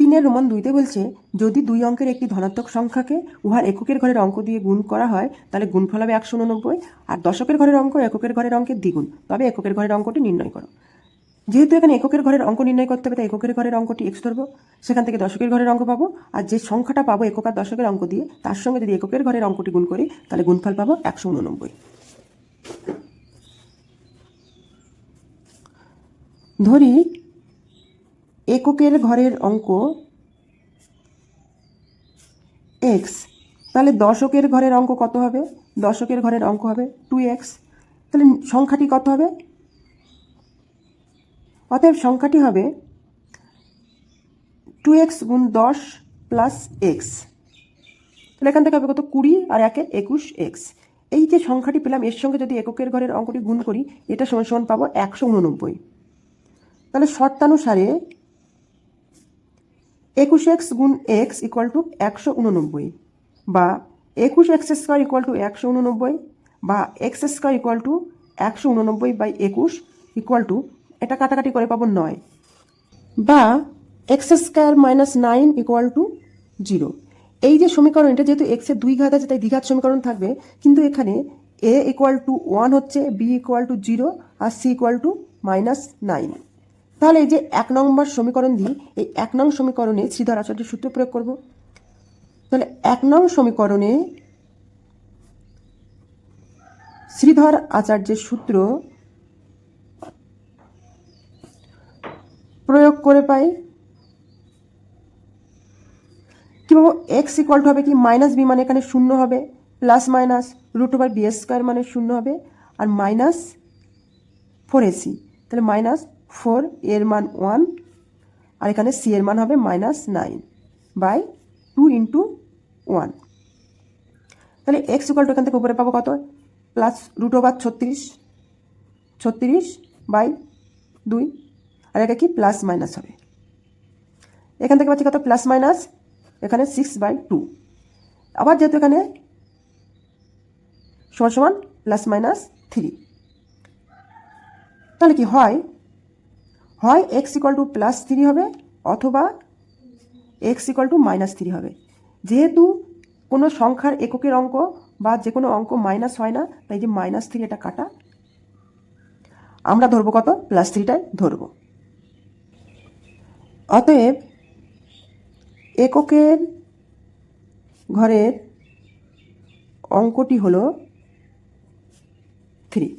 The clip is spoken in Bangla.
3 রোমান 2-তে বলছে যদি দুই অঙ্কের একটি ধনাত্মক সংখ্যাকে উহার এককের ঘরের অঙ্ক দিয়ে গুণ করা হয় তাহলে গুণফল হবে 189, আর দশকের ঘরের অঙ্ক এককের ঘরের অঙ্কের দ্বিগুণ, তবে এককের ঘরের অঙ্কটি নির্ণয় করো। যেহেতু এখানে এককের ঘরের অঙ্ক নির্ণয় করতে হবে তাই এককের ঘরের অঙ্কটি x ধরবো, সেখান থেকে দশকের ঘরের অঙ্ক পাবো, আর যে সংখ্যাটা পাবো একক আর দশকের অঙ্ক দিয়ে তার সঙ্গে যদি এককের ঘরের অঙ্কটি গুণ করি তাহলে গুণফল পাবো 189। ধরি এককের ঘরের অঙ্ক x, তাহলে দশকের ঘরের অঙ্ক কত হবে? দশকের ঘরের অঙ্ক হবে 2x, তাহলে সংখ্যাটি কত হবে? অতএব সংখ্যাটি হবে 2x গুণ 10 প্লাস x, তাহলে এখান থেকে হবে কত? 20 আর 1-এ 21x। এই যে সংখ্যাটি পেলাম এর সঙ্গে যদি এককের ঘরের অঙ্কটি গুণ করি এটা সমান সমান পাবো 189। তাহলে শর্তানুসারে 21x গুণ x ইকুয়াল টু 189, বা 21x² ইকুয়াল টু 189, বা x² equal to 189/21 equal to, এটা কাটাকাটি করে পাবো 9, বা x² - 9 ইকুয়াল টু 0। এই যে সমীকরণ, এটা যেহেতু x এর 2 ঘাত আছে তাই দ্বিঘাত সমীকরণ থাকবে, কিন্তু এখানে a ইকুয়াল টু 1 হচ্ছে, b ইকুয়াল টু 0 আর c ইকুয়াল টু -9। তাহলে এই যে 1 নম্বর সমীকরণ দিয়ে এই 1 নং সমীকরণে শ্রীধর আচার্যের সূত্র প্রয়োগ করব। তাহলে 1 নং সমীকরণে শ্রীধর আচার্যের সূত্র প্রয়োগ করে পাই কি পাবো? x ইকুয়াল টু হবে কি -b, মানে এখানে 0 হবে, প্লাস মাইনাস √b² মানে 0 হবে, আর -4ac, তাহলে -4 এর মান 1, আর এখানে c এর মান হবে -9/2 × 1। তাহলে x ইকুয়াল টু এখান থেকে উপরে পাবো কত? প্লাস √36/2, আর এটা কি প্লাস মাইনাস হবে, এখান থেকে পাচ্ছি কত? প্লাস মাইনাস এখানে 6/2, আবার যেহেতু এখানে সমান সমান +-3, তাহলে কি হয় x ইকুয়াল টু +3 হবে অথবা x ইকুয়াল টু -3 হবে। যেহেতু কোনো সংখ্যার এককের অঙ্ক বা যে কোনো অঙ্ক মাইনাস হয় না, তাই যে -3 এটা কাটা, আমরা ধরবো কত? +3টাই ধরবো। অতএব এককের ঘরের অঙ্কটি হলো 3।